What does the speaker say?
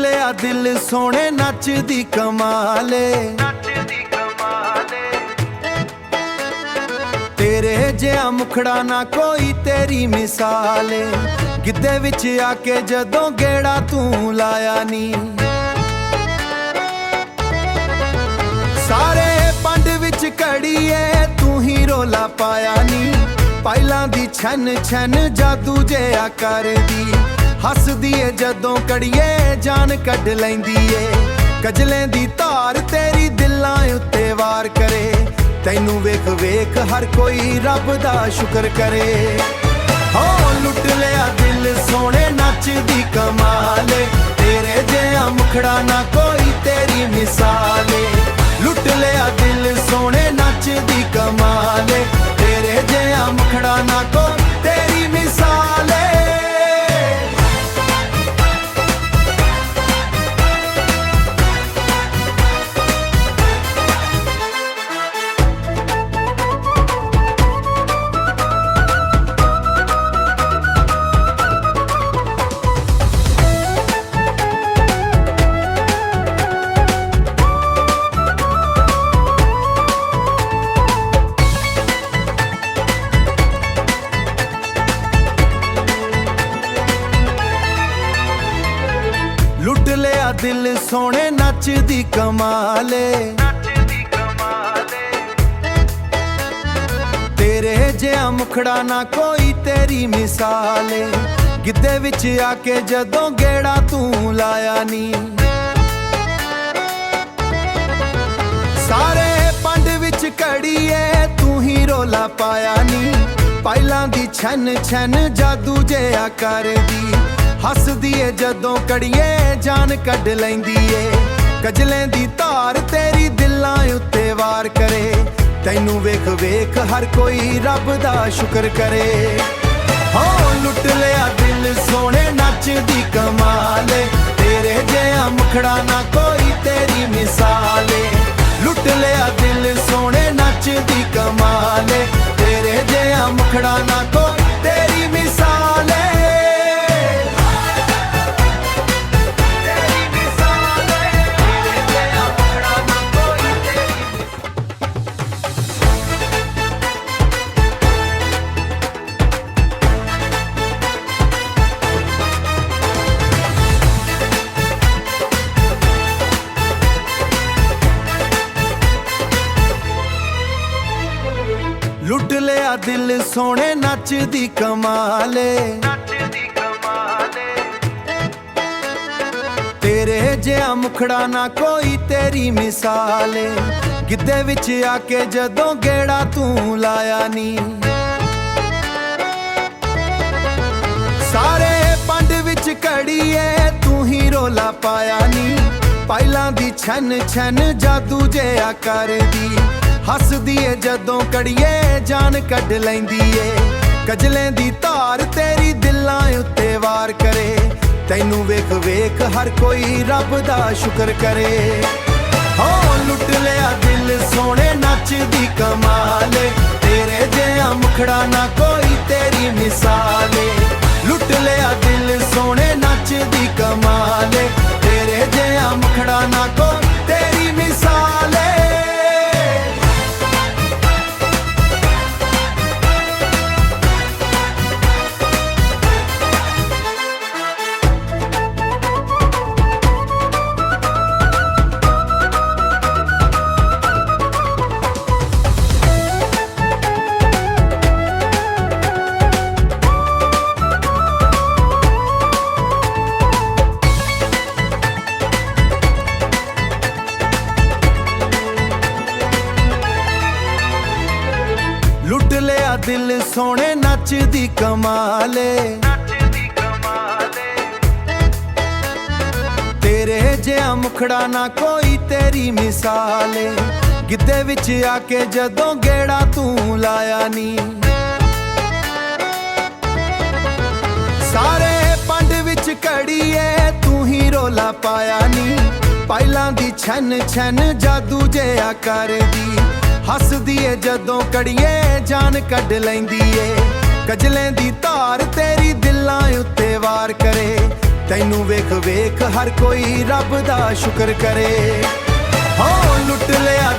ਲਿਆ ਦਿਲ ਸੋਹਣੇ ਨੱਚਦੀ ਕਮਾਲੇ, ਤੇਰੇ ਜਿਹਾ ਮੁਖੜਾ ਨਾ ਕੋਈ ਤੇਰੀ ਮਿਸਾਲੇ। ਗਿੱਧੇ ਵਿੱਚ ਆ ਕੇ ਜਦੋਂ ਗੇੜਾ ਤੂੰ ਲਾਇਆ ਨੀ, ਸਾਰੇ ਪੰਡ ਵਿੱਚ ਘੜੀਏ ਤੂੰ ਹੀ ਰੋਲਾ ਪਾਇਆ ਨੀ। ਪਹਿਲਾਂ ਦੀ ਛਨ ਛਨ ਜਾਦੂ ਜਿਹਾ ਕਰਦੀ, ਹੱਸਦੀ ਏ ਜਦੋਂ ਕੜੀਏ ਜਾਨ ਕੱਢ ਲੈਂਦੀ ਏ। ਕਜਲੇ ਦੀ ਧਾਰ ਤੇਰੀ ਦਿਲਾਂ ਉੱਤੇ ਵਾਰ ਕਰੇ, ਤੈਨੂੰ ਵੇਖ ਵੇਖ ਹਰ ਕੋਈ ਰੱਬ ਦਾ ਸ਼ੁਕਰ ਕਰੇ। ਹੋ ਲੁੱਟ ਲਿਆ ਦਿਲ ਸੋਹਣੇ ਨੱਚਦੀ ਕਮਾਲੇ, ਤੇਰੇ ਜਿਹਾ ਮੁਖੜਾ ਨਾ ਕੋਈ ਤੇਰੀ ਮਿਸਾਲੇ। ਲੁੱਟ ਲਿਆ ਦਿਲ ਸੋਹਣੇ ਨੱਚਦੀ ਕਮਾਲੇ, ਤੇਰੇ ਜਿਹਾ ਮੁਖੜਾ ਨਾ ਕੋਈ ਤੇਰੀ ਮਿਸਾਲੇ। ਲੁੱਟ ਲਿਆ ਦਿਲ ਸੋਹਣੇ ਨੱਚਦੀ ਕਮਾਲੇ, ਤੇਰੇ ਜਿਹਾ ਮੁਖੜਾ ਨਾ ਕੋਈ ਤੇਰੀ ਮਿਸਾਲੇ। ਗਿੱਧੇ ਵਿੱਚ ਆ ਕੇ ਜਦੋਂ ਗੇੜਾ ਤੂੰ ਲਾਇਆ ਨੀ, ਸਾਰੇ ਪੰਡ ਵਿੱਚ ਘੜੀਏ ਤੂੰ ਹੀ ਰੋਲਾ ਪਾਇਆ ਨੀ। ਪਹਿਲਾਂ ਦੀ ਛਨ ਛਨ ਜਾਦੂ ਜਿਹਾ ਕਰਦੀ, ਹੱਸਦੀ ਏ ਜਦੋਂ ਕੜੀਏ ਜਾਨ ਕੱਢ ਲੈਂਦੀ ਏ। ਕਜਲੇ ਦੀ ਧਾਰ ਤੇਰੀ ਦਿਲਾਂ ਉੱਤੇ ਵਾਰ ਕਰੇ, ਤੈਨੂੰ ਵੇਖ ਵੇਖ ਹਰ ਕੋਈ ਰੱਬ ਦਾ ਸ਼ੁਕਰ ਕਰੇ। ਹੋ ਲੁੱਟ ਲਿਆ ਦਿਲ ਸੋਹਣੇ ਨੱਚਦੀ ਕਮਾਲੇ, ਤੇਰੇ ਜਿਹਾ ਮੁਖੜਾ ਨਾ ਕੋਈ ਤੇਰੀ ਮਿਸਾਲੇ। ਲੁੱਟ ਲਿਆ ਦਿਲ ਸੋਹਣੇ ਨੱਚਦੀ ਕਮਾਲੇ, ਤੇਰੇ ਜਿਹਾ ਮੁਖੜਾ ਨਾ ਕੋਈ ਤੇਰੀ ਮਿਸਾਲੇ। ਲੁੱਟ ਲਿਆ ਦਿਲ ਸੋਹਣੇ ਨੱਚਦੀ ਕਮਾਲੇ, ਤੇਰੇ ਜਿਹਾ ਮੁਖੜਾ ਨਾ ਕੋਈ ਤੇਰੀ ਮਿਸਾਲੇ। ਗਿੱਧੇ ਵਿੱਚ ਆ ਕੇ ਜਦੋਂ ਗੇੜਾ ਤੂੰ ਲਾਇਆ ਨੀ, ਸਾਰੇ ਪੰਡ ਵਿੱਚ ਘੜੀਏ ਤੂੰ ਹੀ ਰੋਲਾ ਪਾਇਆ ਨੀ। ਪਹਿਲਾਂ ਦੀ ਛਨ ਛਨ ਜਾਦੂ ਜਿਹਾ ਕਰਦੀ, ਹੱਸਦੀ ਏ ਜਦੋਂ ਕੜੀਏ ਜਾਨ ਕੱਢ ਲੈਂਦੀ ਏ। ਕਜਲੇ ਦੀ ਧਾਰ ਤੇਰੀ ਦਿਲਾਂ ਉੱਤੇ ਵਾਰ ਕਰੇ, ਤੈਨੂੰ ਵੇਖ ਵੇਖ ਹਰ ਕੋਈ ਰੱਬ ਦਾ ਸ਼ੁਕਰ ਕਰੇ। ਹੋ ਲੁੱਟ ਲਿਆ ਦਿਲ ਸੋਹਣੇ ਨੱਚਦੀ ਕਮਾਲੇ, ਤੇਰੇ ਜਿਹਾ ਮੁਖੜਾ ਨਾ ਕੋਈ ਤੇਰੀ ਮਿਸਾਲੇ। ਲੁੱਟ ਲਿਆ ਦਿਲ ਸੋਹਣੇ ਨੱਚਦੀ ਕਮਾਲੇ, ਤੇਰੇ ਜਿਹਾ ਮੁਖੜਾ ਨਾ ਕੋਈ ਤੇਰੀ ਮਿਸਾਲੇ। ਲੁੱਟ ਲਿਆ ਦਿਲ ਸੋਹਣੇ ਨੱਚਦੀ ਕਮਾਲੇ, ਤੇਰੇ ਜਿਹਾ ਮੁਖੜਾ ਨਾ ਕੋਈ ਤੇਰੀ ਮਿਸਾਲੇ। ਗਿੱਧੇ ਵਿੱਚ ਆ ਕੇ ਜਦੋਂ ਗੇੜਾ ਤੂੰ ਲਾਇਆ ਨੀ, ਸਾਰੇ ਪੰਡ ਵਿੱਚ ਘੜੀਏ ਤੂੰ ਹੀ ਰੋਲਾ ਪਾਇਆ ਨੀ। ਪਹਿਲਾਂ ਦੀ ਛਨ ਛਨ ਜਾਦੂ ਜਿਹਾ ਕਰਦੀ, ਹੱਸਦੀ ਏ ਜਦੋਂ ਕੜੀਏ ਜਾਨ ਕੱਢ ਲੈਂਦੀ ਏ। ਕਜਲੇ ਦੀ ਧਾਰ ਤੇਰੀ ਦਿਲਾਂ ਉੱਤੇ ਵਾਰ ਕਰੇ, ਤੈਨੂੰ ਵੇਖ ਵੇਖ ਹਰ ਕੋਈ ਰੱਬ ਦਾ ਸ਼ੁਕਰ ਕਰੇ। ਹੋ ਲੁੱਟ ਲਿਆ